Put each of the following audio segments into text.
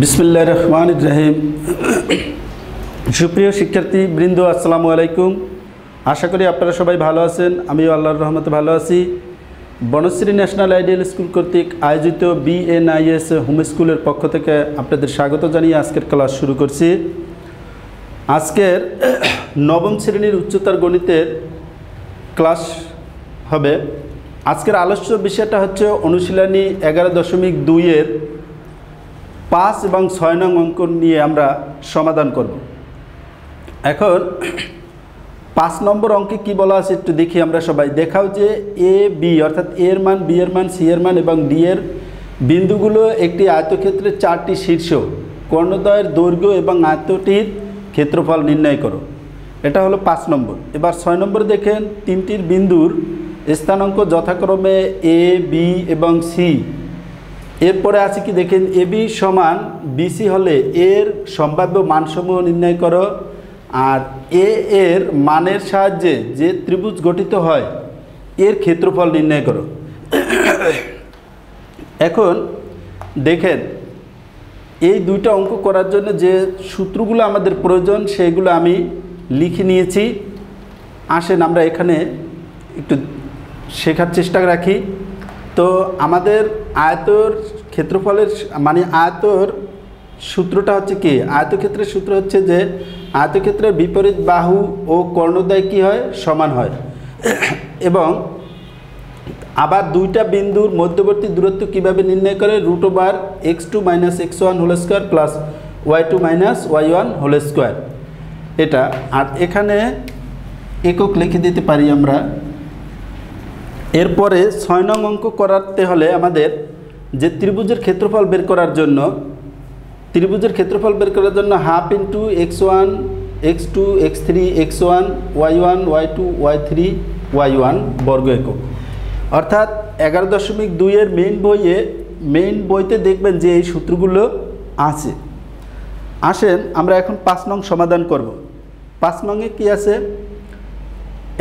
বিসমিল্লাহির রহমানির রহিম। সুপ্রিয় শিক্ষার্থী বৃন্দ, আসসালামু আলাইকুম। আশা করি আপনারা সবাই ভালো আছেন। আমিও আল্লাহর রহমতে ভালো আছি। বনশ্রী ন্যাশনাল আইডিয়াল স্কুল কর্তৃক আয়োজিত BNIS হোম স্কুলের পক্ষ থেকে আপনাদের স্বাগত জানিয়ে আজকের ক্লাস শুরু করছি। আজকের নবম শ্রেণীর উচ্চতর গণিতের ক্লাস হবে। আজকের আলোচ্য বিষয়টা হচ্ছে অনুশীলনী 11.2-এর 5 এবং 6 নং অঙ্ক নিয়ে আমরা সমাধান করব। এখন 5 নম্বর অঙ্কে কি বলা আছে একটু দেখি আমরা সবাই। দেখাও যে এ বি অর্থাৎ এর মান, বি এর মান, সি এর মান এবং ডি এর বিন্দুগুলো একটি আয়তক্ষেত্রের 4টি শীর্ষ কর্ণদ্বয়ের দৈর্ঘ্য এবং আয়তটির ক্ষেত্রফল নির্ণয় করো। এটা হলো 5 নম্বর। এবার 6 নম্বর দেখেন, তিনটির বিন্দুর স্থানাঙ্ক যথাক্রমে এ, বি এবং সি। এরপরে আছে কি দেখেন, এবি সমান বিসি হলে এর সম্ভাব্য মানসমূহ নির্ণয় করো। আর এর মানের সাহায্যে যে ত্রিভুজ গঠিত হয় এর ক্ষেত্রফল নির্ণয় করো। এখন দেখেন, এই দুইটা অঙ্ক করার জন্য যে সূত্রগুলো আমাদের প্রয়োজন সেগুলো আমি লিখে নিয়েছি। আসেন আমরা এখানে একটু শেখার চেষ্টা রাখি। তো আমাদের আয়তর ক্ষেত্রফলের মানে আয়তর সূত্রটা হচ্ছে কি, আয়তক্ষেত্রের সূত্র হচ্ছে যে আয়তক্ষেত্রের বিপরীত বাহু ও কর্ণদ্বয় কি হয়, সমান হয়। এবং আবার দুইটা বিন্দুর মধ্যবর্তী দূরত্ব কিভাবে নির্ণয় করে, √(x2 - x1 whole square plus y2 - y1 whole square. এটা আর এখানে একক লিখে দিতে পারি আমরা। এরপরে 6 নং অঙ্ক করাতে হলে আমাদের যে ত্রিভুজের ক্ষেত্রফল বের করার জন্য half into x1 x2 x3 x1 y1 y2 y3 y1 বর্গ একক। অর্থাৎ 11.2-এর মেইন বইতে দেখবেন যে এই সূত্রগুলো আছে। আসেন আমরা এখন 5 নং সমাধান করব। 5 নংয়ে কি আছে,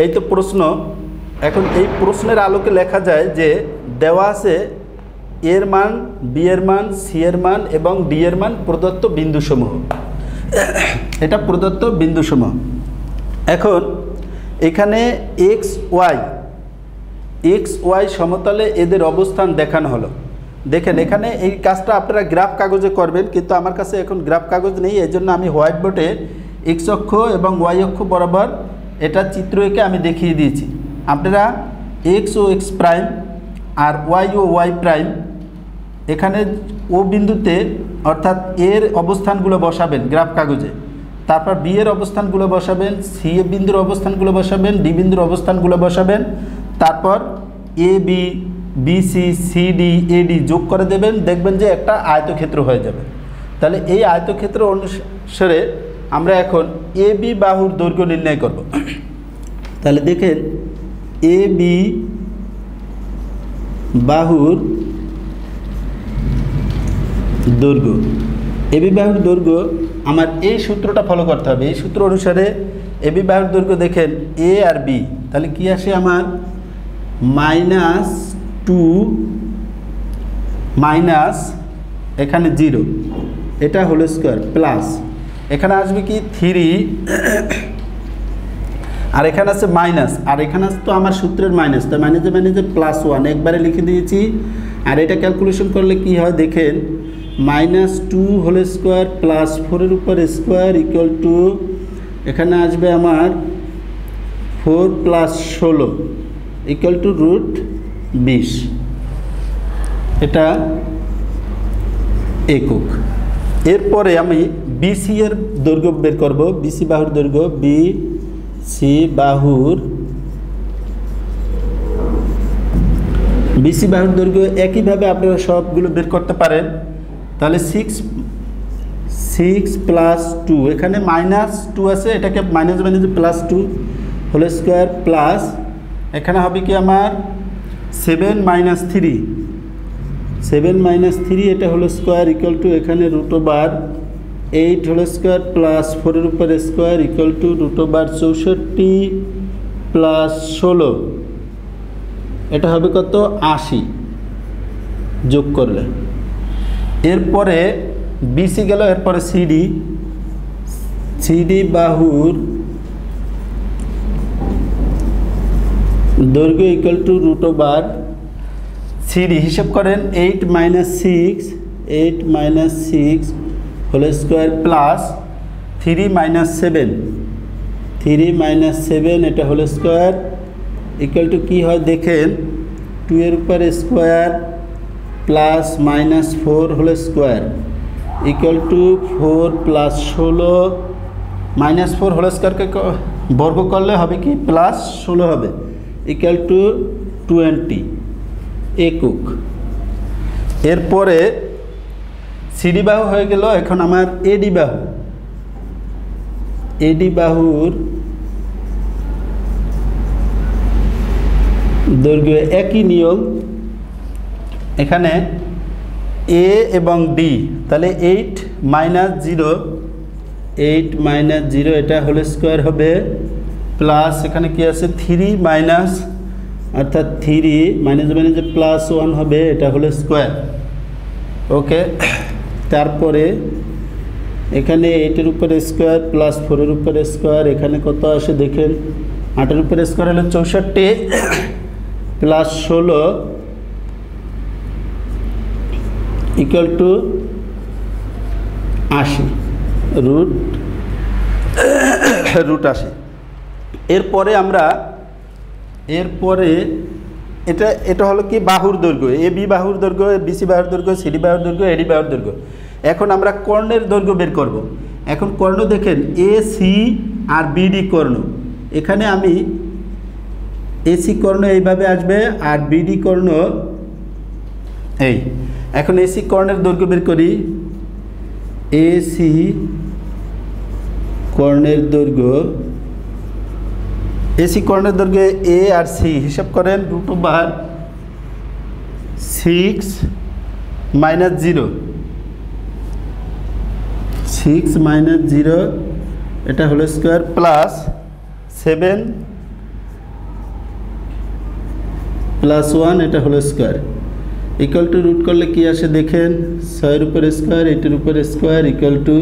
এই তো প্রশ্ন। এখন এই প্রশ্নের আলোকে লেখা যায় যে দেওয়া আছে এর মান, বি এর মান, সি এর মান এবং ডি এর মান প্রদত্ত বিন্দুসমূহ। এটা প্রদত্ত বিন্দুসমূহ। এখন এখানে এক্স ওয়াই সমতলে এদের অবস্থান দেখানো হলো। দেখেন এখানে এই কাজটা আপনারা গ্রাফ কাগজে করবেন, কিন্তু আমার কাছে এখন গ্রাফ কাগজ নেই। এই জন্য আমি হোয়াইট বোর্ডে এক্স অক্ষ এবং ওয়াই অক্ষ বরাবর এটা চিত্র এঁকে আমি দেখিয়ে দিয়েছি। আপনারা এক্স ও এক্স প্রাইম আর ওয়াই ও ওয়াই প্রাইম এখানে ও বিন্দুতে অর্থাৎ এর অবস্থানগুলো বসাবেন গ্রাফ কাগজে। তারপর বি এর অবস্থানগুলো বসাবেন, সি এ বিন্দুর অবস্থানগুলো বসাবেন, ডি বিন্দুর অবস্থানগুলো বসাবেন। তারপর A B, B C, C D, A D যোগ করে দেবেন, দেখবেন যে একটা আয়তক্ষেত্র হয়ে যাবে। তাহলে এই আয়তক্ষেত্র অনুসারে আমরা এখন এ বি বাহুর দৈর্ঘ্য নির্ণয় করব। তাহলে দেখেন এ বি বাহুর দৈর্ঘ্য, এবি বাহুর দৈর্ঘ্য আমার এই সূত্রটা ফলো করতে হবে। এই সূত্র অনুসারে এবি বাহুর দৈর্ঘ্য দেখেন এ আর বি, তাহলে কি আসে আমার -2 মাইনাস এখানে 0, এটা হোল স্কয়ার প্লাস এখানে আসবে কি 3 আর এখানে আছে মাইনাস, আর এখানে আছে তো আমার সূত্রের মাইনাস, তাই মাইনাসে +1 একবারে লিখে দিয়েছি। আর এটা ক্যালকুলেশন করলে কি হয় দেখেন, -2 হোল স্কয়ার প্লাস 4-এর উপর স্কয়ার ইকুয়াল টু এখানে আসবে আমার 4 + 16 ইকুয়াল টু √20। এটা একক। এরপরে আমি বিসি এর দৈর্ঘ্য বের করব। বিসি বাহুর দৈর্ঘ্য, বিসি বাহুর দৈর্ঘ্য একইভাবে আপনারা সবগুলো বের করতে পারেন। তাহলে 6 + 2 এখানে -2 আছে, এটাকে -2 হোল স্কয়ার প্লাস এখানে হবে কি আমার 7 - 3 এটা হোল স্কয়ার ইকুয়াল টু এখানে √8 হোল স্কয়ার প্লাস 4-এর উপর স্কয়ার ইকুয়াল টু √64 প্লাস 16, এটা হবে কত 80 যোগ করলে। এরপরে বিসি গেল, এরপরে সিডি, সিডি বাহুর দৈর্ঘ্য ইকুয়াল টু √, সিডি হিসাব করেন 8 - 6 হোল স্কোয়ার প্লাস 3 - 7, 3 - 7 এটা হোল স্কোয়ার ইকুয়াল টু কী হয় দেখেন, 2 এর উপর square plus -4 whole square equal to 4 + 16, -4 whole স্কোয়ারকে বর্গ করলে হবে কি +16 হবে ইকুয়াল টু 20 একক। এরপরে সিডি বাহু হয়ে গেল। এখন আমার এডি বাহু, এডি বাহুর দৈর্ঘ্য একই নিয়ম, এখানে এ এবং ডি, তাহলে 8 - 0 এটা হোল স্কোয়ার হবে প্লাস এখানে কি আছে 3 অর্থাৎ 3 +1 হবে, এটা হোল স্কোয়ার। ওকে, তারপরে এখানে 8 এর উপরে স্কোয়ার প্লাস 4 এর উপরে স্কোয়ার, এখানে কত আসে দেখেন, 8 এর উপরে স্কোয়ার হলো 64 প্লাস 16 ইকুয়াল টু 80, √80। এরপরে আমরা এটা হলো কি বাহুর দৈর্ঘ্য, এ বি বাহুর দৈর্ঘ্য, বিসি বাহুর দৈর্ঘ্য, সিডি বাহুর দৈর্ঘ্য, এডি বাহুর দৈর্ঘ্য। এখন আমরা কর্ণের দৈর্ঘ্য বের করব। এখন কর্ণ দেখেন এ সি আর বিডি কর্ণ, এখানে আমি এসি কর্ণ এইভাবে আসবে আর বিডি কর্ণ এই। এখন এসি কর্ণের দৈর্ঘ্য বের করি, এসি কর্ণের দৈর্ঘ্য, এসি কর্ণের দৈর্ঘ্য এ আর সি হিসাব করেন √6 - 0, 6 - 0 এটা হোল স্কোয়ার প্লাস 7 + 1 এটা whole square equal to root করলে কি আসে দেখেন, 6 এর উপর স্কোয়ার 8 এর উপর square equal to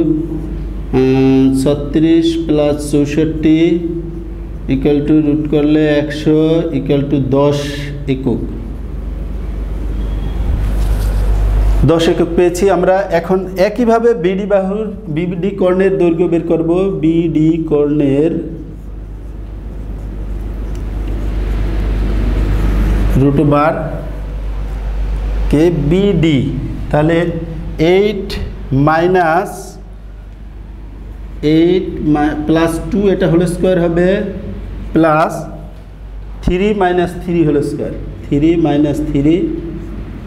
36 + 64 equal to root করলে 100 ইকুয়াল টু 10 একক। 10 একক পেয়েছি আমরা। এখন একইভাবে বিডি কর্ণের দৈর্ঘ্য বের করব। বিডি কর্ণের √, কে বিডি, তাহলে 8 + 2 এটা হোল স্কোয়ার হবে plus 3 - 3 whole square, 3 - 3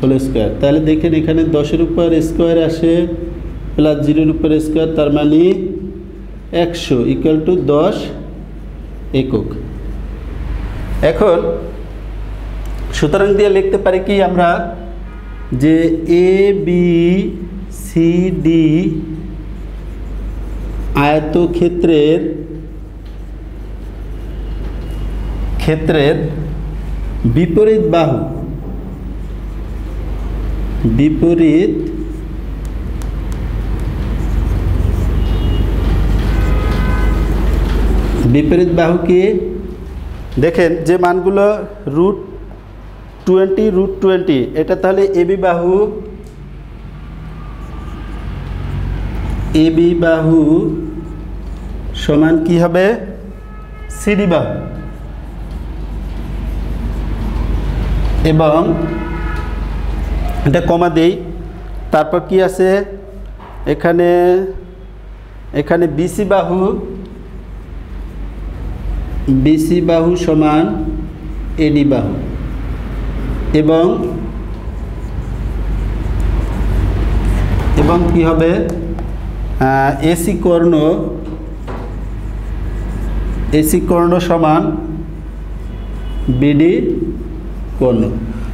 whole square. তাহলে দেখেন এখানে 10 এর উপর স্কোয়ার আসে প্লাস 0 এর উপর স্কোয়ার, তার মানে 100 ইকুয়াল টু 10 একক। এখন সুতরাং দিয়ে লিখতে পারি কি আমরা, যে এ বি সি ডি আয়তক্ষেত্রের বিপরীত বাহু, বিপরীত বাহু কি দেখেন, যে মানগুলো √20 এটা তাহলে এবি বাহু সমান কি হবে সিডি বাহু, এবং এটা কমা দেই। তারপর কি আছে এখানে বিসি বাহু সমান এডি বাহু, এবং কি হবে এসি কর্ণ সমান বিডি কর্ণ।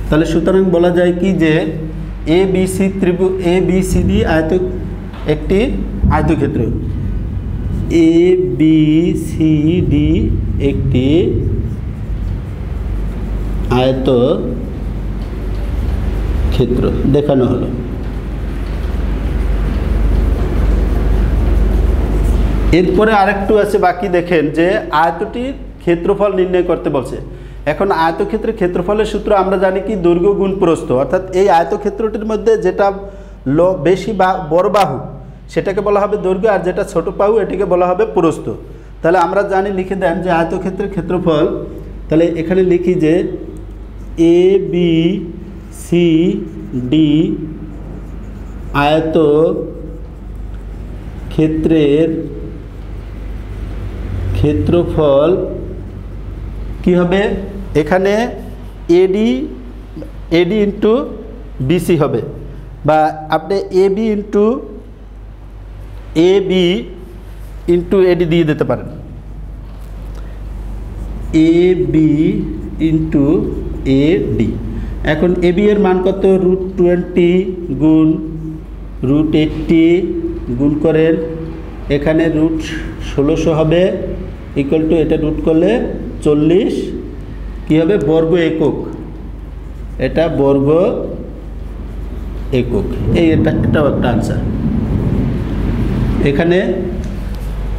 তাহলে সুতরাং বলা যায় কি যে ABCD একটি আয়তক্ষেত্র, ABCD একটি আয়তক্ষেত্র দেখানো হলো। এরপরে আরেকটু আছে বাকি, দেখেন যে আয়তটির ক্ষেত্রফল নির্ণয় করতে বলছে। এখন আয়তক্ষেত্রের ক্ষেত্রফলের সূত্র আমরা জানি কি, দৈর্ঘ্য গুণ প্রস্থ, অর্থাৎ এই আয়তক্ষেত্রটির মধ্যে যেটা বেশি বা বড় বাহু সেটাকে বলা হবে দৈর্ঘ্য, আর যেটা ছোট বাহু এটাকে বলা হবে প্রস্থ। তাহলে আমরা জানি, লিখে দেন যে আয়তক্ষেত্রের ক্ষেত্রফল, তাহলে এখানে লিখি যে এ বি সি ডি আয়ত ক্ষেত্রের ক্ষেত্রফল কি হবে, এখানে এডি ইন্টু বিসি হবে, বা আপনি এবি ইন্টু এডি দিয়ে দিতে পারেন, এবি ইন্টু এডি। এখন এবি এর মান কত, √20 গুণ √80 গুণ করেন, এখানে √1600 হবে, ইকুয়াল টু এটা রুট করলে 40 কি হবে, বর্গ একক, এটা বর্গ একক। এটাও একটা আনসার।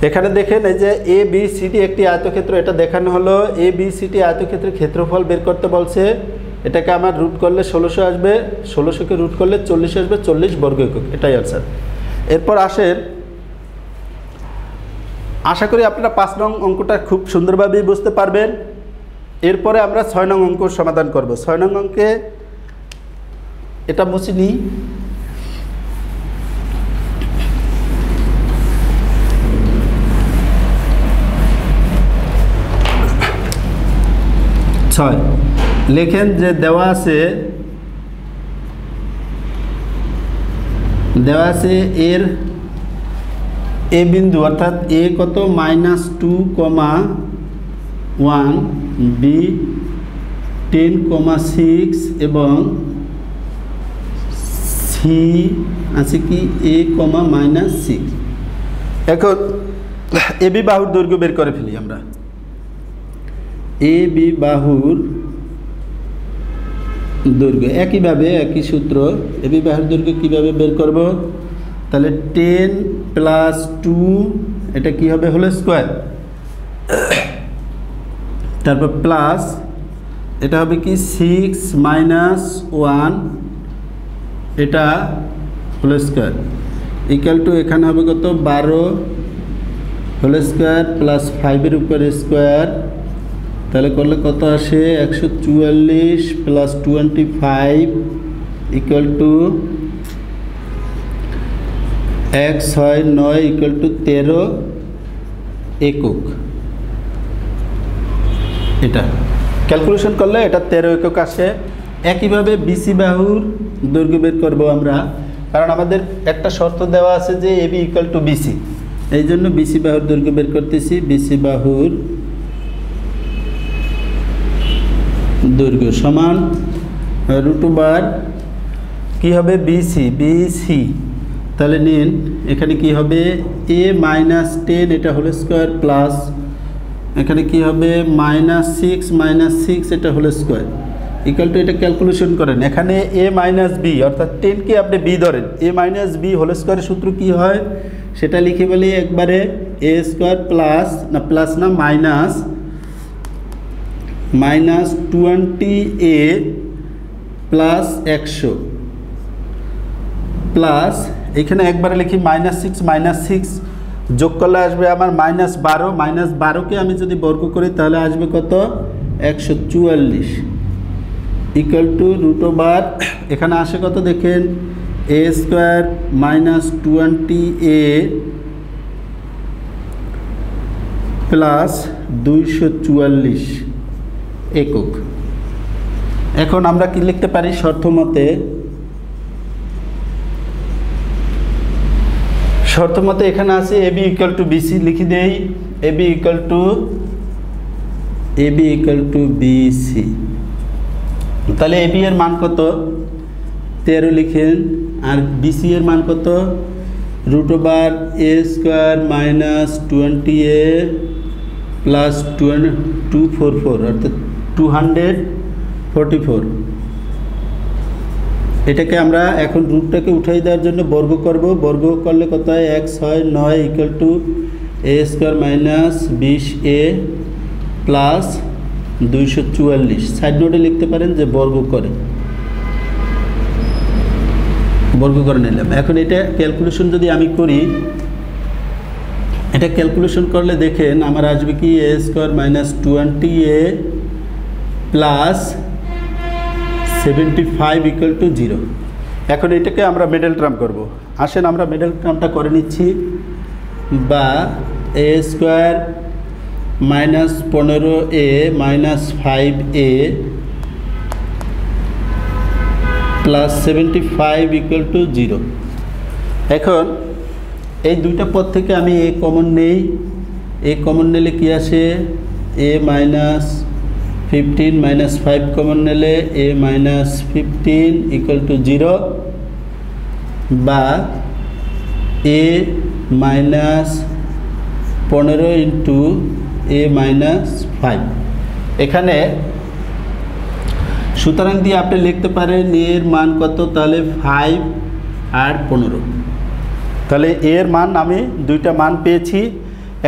এখানে দেখেন এই যে এ বি সি ডি একটি আয়তক্ষেত্র, এটা দেখানো হলো। এ বি সি ডি আয়তক্ষেত্রের ক্ষেত্রফল বের করতে বলছে, এটাকে আমার রুট করলে 1600 আসবে, 1600কে রুট করলে 40 আসবে, 40 বর্গ একক, এটাই আনসার। এরপর আসেন, আশা করি আপনারা 5 নং অঙ্কটা খুব সুন্দরভাবেই বুঝতে পারবেন। এরপরে আমরা 6 নং অঙ্ক সমাধান করব। 6 নং অঙ্কে এটা মুছে নিই। লেখেন যে দেওয়া আছে এর এ বিন্দু, অর্থাৎ এ কত -2,1, বি 10,6 এবং সি আছে কি a, -6। এখন এ বি বাহুর দৈর্ঘ্য বের করে ফেলি আমরা। এ বি বাহুর দৈর্ঘ্য একইভাবে, একই সূত্র, এ বি বাহুর দৈর্ঘ্য কীভাবে বের করব, তাহলে 10 + 2 এটা কি হবে, হোল স্কোয়ার, তারপর প্লাস এটা হবে কি 6 - 1 এটা হোল স্কোয়ার, ইকুয়াল টু এখানে হবে কত 12 হোল স্কোয়ার প্লাস 5-এর উপরে স্কোয়ার, তাহলে করলে কত আসে 144 + 25 ইকুয়াল টু 1 6 9 ইকুয়াল টু 13 একক। এটা ক্যালকুলেশন করলে এটা 13 একক আসে। একইভাবে বিসি বাহুর দৈর্ঘ্য বের করবো আমরা, কারণ আমাদের একটা শর্ত দেওয়া আছে যে এবি ইকুয়াল টু বিসি, এই জন্য বিসি বাহুর দৈর্ঘ্য বের করতেছি। বিসি বাহুর দৈর্ঘ্য সমান √, কি হবে বিসি, তাহলে নিন এখানে কি হবে a - 10 এটা হোল স্কোয়ার প্লাস এখানে কি হবে -6 - 6 এটা হোল স্কোয়ার ইকুয়াল টু, এটা ক্যালকুলেশন করেন। এখানে a - b অর্থাৎ 10কে আপনি b ধরেন, a - b হোল স্কোয়ারের সূত্র কি হয় সেটা লিখে বলি একবারে, a স্কোয়ার প্লাস না প্লাস না মাইনাস -20a প্লাস 100 প্লাস এখানে একবারে লিখি -6 যোগ করলে আসবে আমার -12, -12কে আমি যদি বর্গ করি তাহলে আসবে কত 144 ইকুয়াল টু √, এখানে আসে কত দেখেন a স্কোয়ার -20a প্লাস 244 একক। এখন আমরা কি লিখতে পারি শর্ত মতে, এখানে আছে ab ইকুয়াল টু বিসি, লিখি দেই ab ইকুয়াল টু বিসি, তাহলে ab এর মান কত 13 লিখেন, আর বিসি এর মান কত √, a স্কোয়ার -20a প্লাস 244 অর্থাৎ 244। এটাকে আমরা এখন রুটটাকে উঠাই দেওয়ার জন্য বর্গ করব, বর্গ করলে কত হয় 1 6 9 equal to A square minus 20a plus 244 side নোটে লিখতে পারেন যে বর্গ করে নিলাম। এখন এটা ক্যালকুলেশন যদি আমি করি, এটা ক্যালকুলেশন করলে দেখেন আমার আসবে কি a square minus 20a plus 75 equal to 0। এখন এটাকে আমরা মিডল টার্ম করব। আসেন আমরা মিডল টার্মটা করে নিচ্ছি, বা a square minus 15a minus 5a plus 75 equal to 0। এখন এই দুইটা পদ থেকে আমি এ কমন নেই, এ কমন নিলে কি আসে এ মাইনাস 15 মাইনাস 5 কমন নিলে এ মাইনাস 15 ইকুয়াল টু 0, বা এ মাইনাস 15 ইন্টু এ মাইনাস 5। এখানে সুতরাং দিয়ে আপনি লিখতে পারেন এর মান কত, তাহলে 5 আর 15। তাহলে এর মান আমি দুইটা মান পেয়েছি,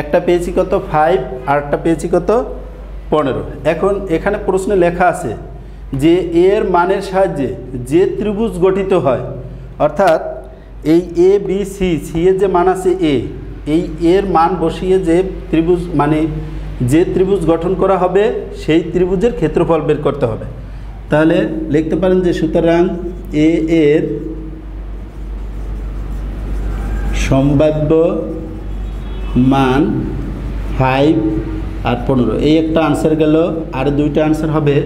একটা পেয়েছি কত 5 আর একটা পেয়েছি কত 15। এখন এখানে প্রশ্নে লেখা আছে যে এর মানের সাহায্যে যে ত্রিভুজ গঠিত হয়, অর্থাৎ এই এ বি সি, সি এর যে মান আছে এ, এই এর মান বসিয়ে যে ত্রিভুজ মানে যে ত্রিভুজ গঠন করা হবে সেই ত্রিভুজের ক্ষেত্রফল বের করতে হবে। তাহলে লিখতে পারেন যে সুতরাং এ এর সম্ভাব্য মান 5 আর 15, এই একটা আনসার গেল, আর দুইটা আনসার হবে।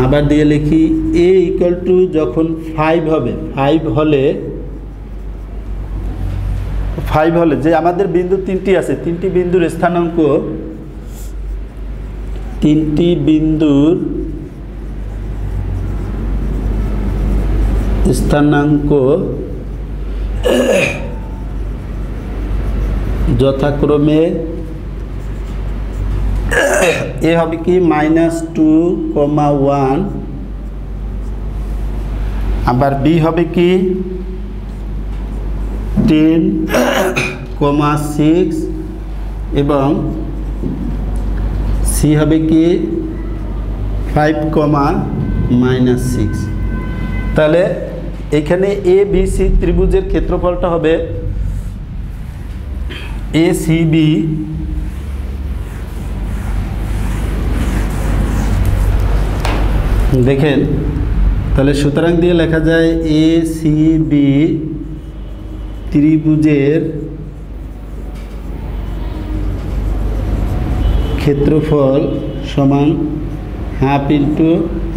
আবার দিয়ে লিখি এ ইকুয়াল টু যখন 5 হবে, 5 হলে যে আমাদের বিন্দু তিনটি আছে, তিনটি বিন্দুর স্থানাঙ্ক, তিনটি বিন্দুর স্থানাঙ্ক যথাক্রমে এ হবে কি -2,1, আবার বি হবে কি 10,6 এবং সি হবে কি 5,-6। তাহলে এখানে এ বি সি ত্রিভুজের ক্ষেত্রফলটা হবে এ সি বি দেখেন, তাহলে সুতরাং দিয়ে লেখা যায় এ সি বি ত্রিভুজের ক্ষেত্রফল সমান হাফ ইন্টু,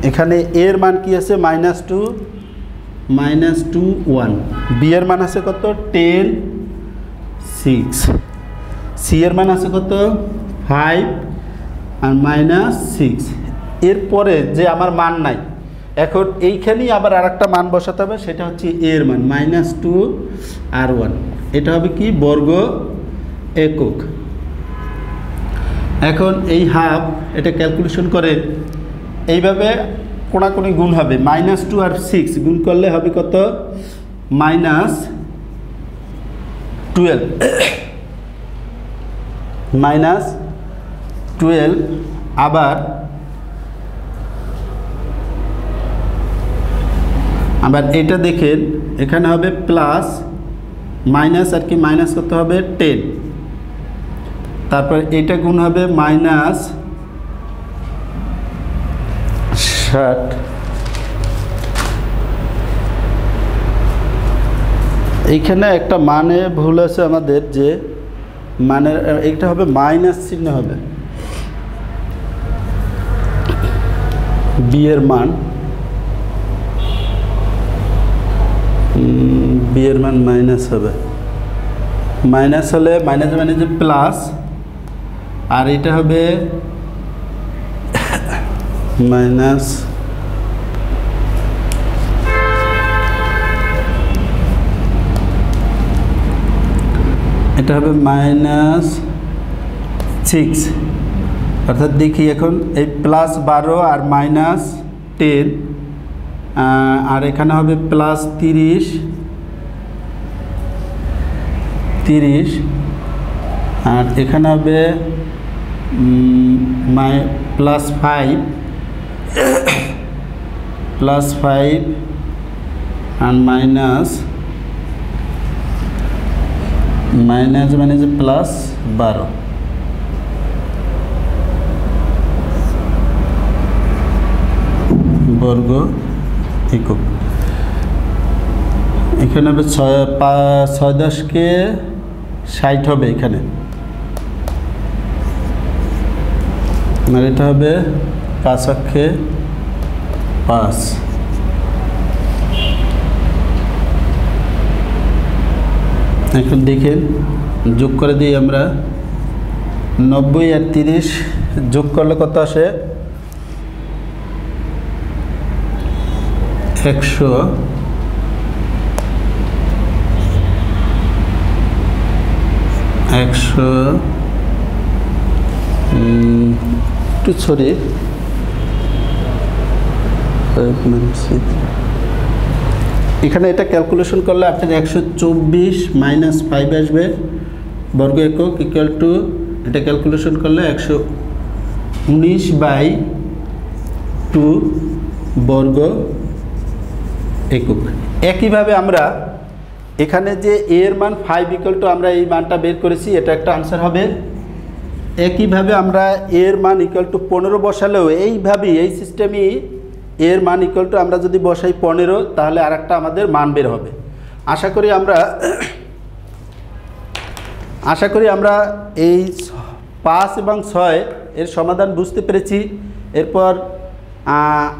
এখানে এর মান কি আছে -2,1, বি এর মান আছে কত 10,6, সি এর মান আছে কত 5 আর -6। এরপরে যে আমার মান নাই, এখন এইখানেই আবার আরেকটা মান বসাতে হবে, সেটা হচ্ছে এর মান -2 আর 1, এটা হবে কি বর্গ একক। এখন এই হাফ এটা ক্যালকুলেশন করে এইভাবে কোণাকুণি গুণ হবে, -2 আর 6 গুণ করলে হবে কত -12 আবার এটা দেখেন এখানে হবে প্লাস মাইনাস, আর কি মাইনাস কত হবে 10, তারপর এটা গুণ হবে -60। এইখানে একটা মানে ভুল আছে আমাদের, যে মানে এটা হবে মাইনাস চিহ্ন হবে, বি এর মান মাইনাস হবে, মাইনাস হলে মাইনাস মানে যে প্লাস, আর এটা হবে মাইনাস, এটা হবে -6, অর্থাৎ দেখি এখন এই +12 আর -10, আর এখানে হবে +30 30 আর এখানে হবে +5 আর মাইনাস মানে যে +12 বর্গ একক। এখানে হবে 6×10 = 60 হবে এখানে, আর এটা হবে 5×5। এখন দেখেন যোগ করে দিই আমরা, 90 আর 30 যোগ করলে কত আসে? 100। একটু সরি, এখানে এটা ক্যালকুলেশন করলে আপনার 124 - 5 আসবে বর্গ একক ইকুয়াল টু, এটা ক্যালকুলেশন করলে 119/2 বর্গ একক। একইভাবে আমরা এখানে যে এর মান 5 = আমরা এই মানটা বের করেছি, এটা একটা আনসার হবে। একইভাবে আমরা এর মান = 15 বসালেও এইভাবেই, এই সিস্টেমই এর মান = আমরা যদি বসাই 15, তাহলে আর একটা আমাদের মান বের হবে। আশা করি আমরা এই 5 এবং 6 এর সমাধান বুঝতে পেরেছি। এরপর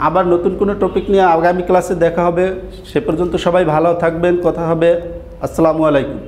আবার নতুন কোনো টপিক নিয়ে আগামী ক্লাসে দেখা হবে। সে পর্যন্ত সবাই ভালো থাকবেন, কথা হবে। আসসালামু আলাইকুম।